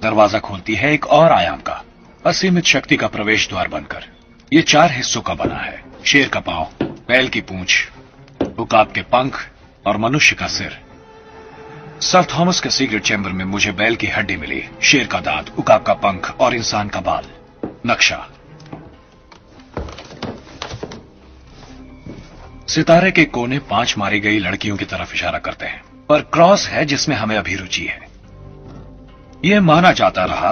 दरवाजा खोलती है एक और आयाम का, असीमित शक्ति का प्रवेश द्वार बनकर। ये 4 हिस्सों का बना है। शेर का पांव, बैल की पूंछ, उकाब के पंख और मनुष्य का सिर। सर थॉमस के सीक्रेट चैम्बर में मुझे बैल की हड्डी मिली, शेर का दांत, उकाब का पंख और इंसान का बाल। नक्शा सितारे के कोने 5 मारी गई लड़कियों की तरफ इशारा करते हैं, पर क्रॉस है जिसमें हमें अभी रुचि है। यह माना जाता रहा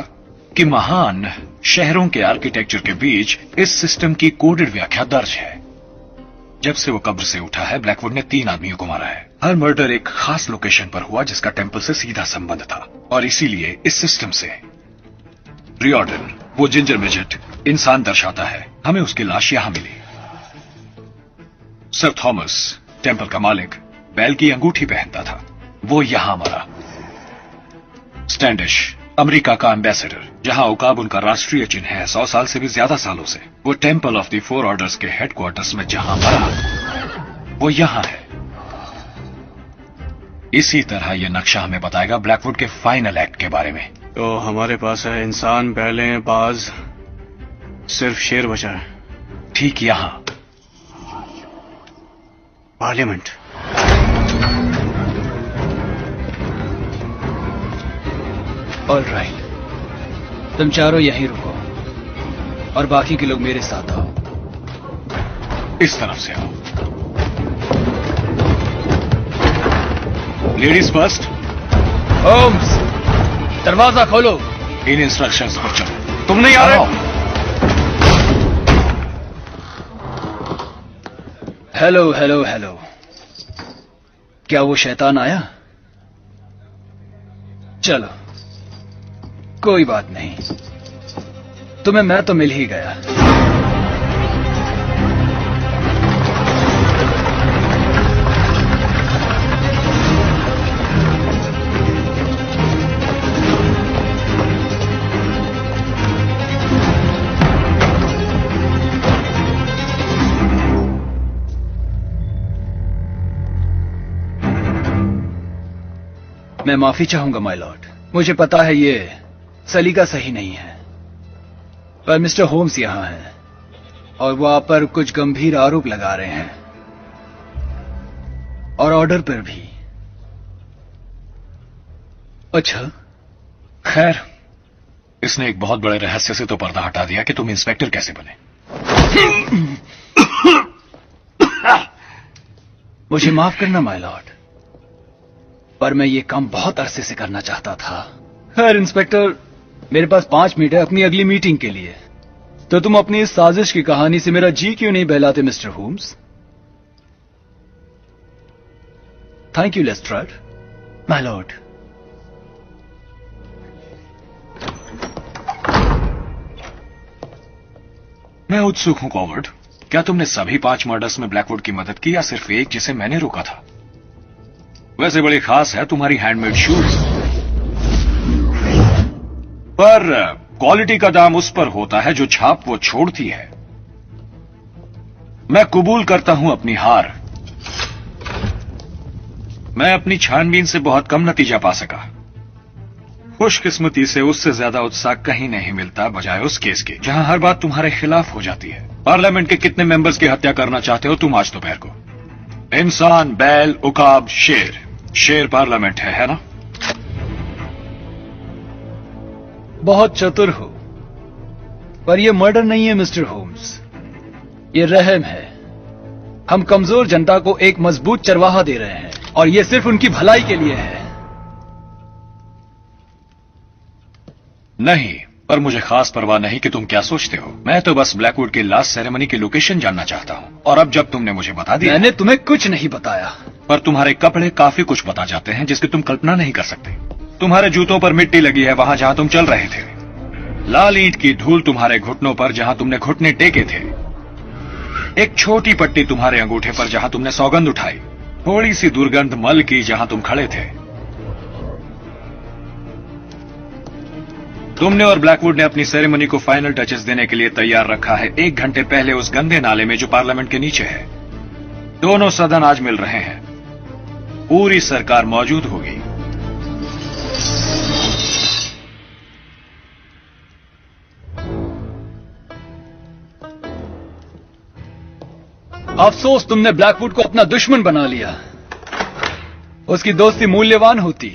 कि महान शहरों के आर्किटेक्चर के बीच इस सिस्टम की कोडेड व्याख्या दर्ज है। जब से वो कब्र से उठा है, ब्लैकवुड ने 3 आदमियों को मारा है। हर मर्डर एक खास लोकेशन पर हुआ जिसका टेंपल से सीधा संबंध था, और इसीलिए इस सिस्टम से रियॉर्डन, वो जिंजर मिजेट, इंसान दर्शाता है। हमें उसकी लाश यहां मिली। सर थॉमस, टेंपल का मालिक, बैल की अंगूठी पहनता था, वो यहां मरा। स्टैंडिश, अमेरिका का एम्बेसडर, जहां उकाब उनका राष्ट्रीय चिन्ह है 100 साल से भी ज्यादा सालों से, वो टेंपल ऑफ द 4 ऑर्डर्स के हेडक्वार्टर्स में जहां मरा, वो यहां है। इसी तरह यह नक्शा हमें बताएगा ब्लैकवुड के फाइनल एक्ट के बारे में। तो हमारे पास है इंसान, बैलें, बाज, सिर्फ शेर बचा है। ठीक यहां पार्लियामेंट। ऑलराइट, तुम चारों यहीं रुको और बाकी के लोग मेरे साथ आओ। इस तरफ से आओ। Ladies first. होम्स, दरवाजा खोलो। इन इंस्ट्रक्शंस पर चलो। तुम नहीं आ रहे? हेलो हेलो हेलो, क्या वो शैतान आया? चलो, कोई बात नहीं, तुम्हें मैं तो मिल ही गया। मैं माफी चाहूंगा माय लॉर्ड, मुझे पता है ये सलीका सही नहीं है, पर मिस्टर होम्स यहां हैं और वो आप पर कुछ गंभीर आरोप लगा रहे हैं, और ऑर्डर पर भी। अच्छा, खैर, इसने एक बहुत बड़े रहस्य से तो पर्दा हटा दिया कि तुम इंस्पेक्टर कैसे बने। मुझे माफ करना माय लॉर्ड, पर मैं ये काम बहुत अरसे से करना चाहता था। खैर इंस्पेक्टर, मेरे पास 5 मिनट है अपनी अगली मीटिंग के लिए, तो तुम अपनी इस साजिश की कहानी से मेरा जी क्यों नहीं बहलाते mister Holmes? Thank you Lestrade. My lord. मैं उत्सुक हूं कॉवर्ड, क्या तुमने सभी 5 मर्डर्स में ब्लैकवुड की मदद की या सिर्फ एक जिसे मैंने रोका था? वैसे बड़ी खास है तुम्हारी हैंडमेड शूज, पर क्वालिटी का दाम उस पर होता है जो छाप वो छोड़ती है। मैं कबूल करता हूं अपनी हार। मैं अपनी छानबीन से बहुत कम नतीजा पा सका। खुशकिस्मती से उससे ज्यादा उत्साह कहीं नहीं मिलता बजाय उस केस के जहां हर बात तुम्हारे खिलाफ हो जाती है। पार्लियामेंट के कितने मेंबर्स की हत्या करना चाहते हो तुम आज दोपहर को? इंसान, बैल, उकाब, शेर। शेर पार्लियामेंट है ना? बहुत चतुर हो, पर यह मर्डर नहीं है मिस्टर होम्स, ये रहम है। हम कमजोर जनता को एक मजबूत चरवाहा दे रहे हैं, और यह सिर्फ उनकी भलाई के लिए है। नहीं, पर मुझे खास परवाह नहीं कि तुम क्या सोचते हो। मैं तो बस ब्लैकवुड की लास्ट सेरेमनी की लोकेशन जानना चाहता हूं, और अब जब तुमने मुझे बता दिया। मैंने तुम्हें कुछ नहीं बताया, पर तुम्हारे कपड़े काफी कुछ बता जाते हैं जिसकी तुम कल्पना नहीं कर सकते। तुम्हारे जूतों पर मिट्टी लगी है वहां जहां तुम चल रहे थे। लाल ईंट की धूल तुम्हारे घुटनों पर जहां तुमने घुटने टेके थे। एक छोटी पट्टी तुम्हारे अंगूठे पर जहां तुमने सौगंध उठाई। थोड़ी सी दुर्गंध मल की जहां तुम खड़े थे। तुमने और ब्लैकवुड ने अपनी सेरेमनी को फाइनल टचेस देने के लिए तैयार रखा है 1 घंटे पहले उस गंदे नाले में जो पार्लियामेंट के नीचे है। दोनों सदन आज मिल रहे हैं, पूरी सरकार मौजूद होगी। अफसोस तुमने ब्लैकवुड को अपना दुश्मन बना लिया। उसकी दोस्ती मूल्यवान होती।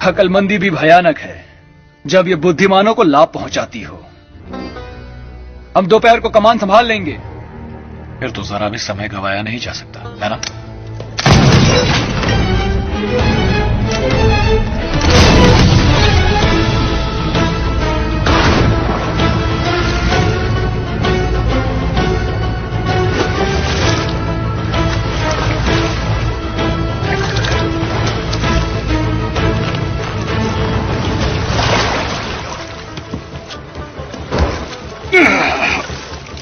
अकलमंदी भी भयानक है जब ये बुद्धिमानों को लाभ पहुंचाती हो। हम दोपहर को कमान संभाल लेंगे। फिर तो जरा भी समय गवाया नहीं जा सकता, है ना?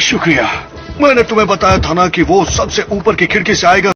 शुक्रिया। मैंने तुम्हें बताया था ना कि वो सबसे ऊपर की खिड़की से आएगा।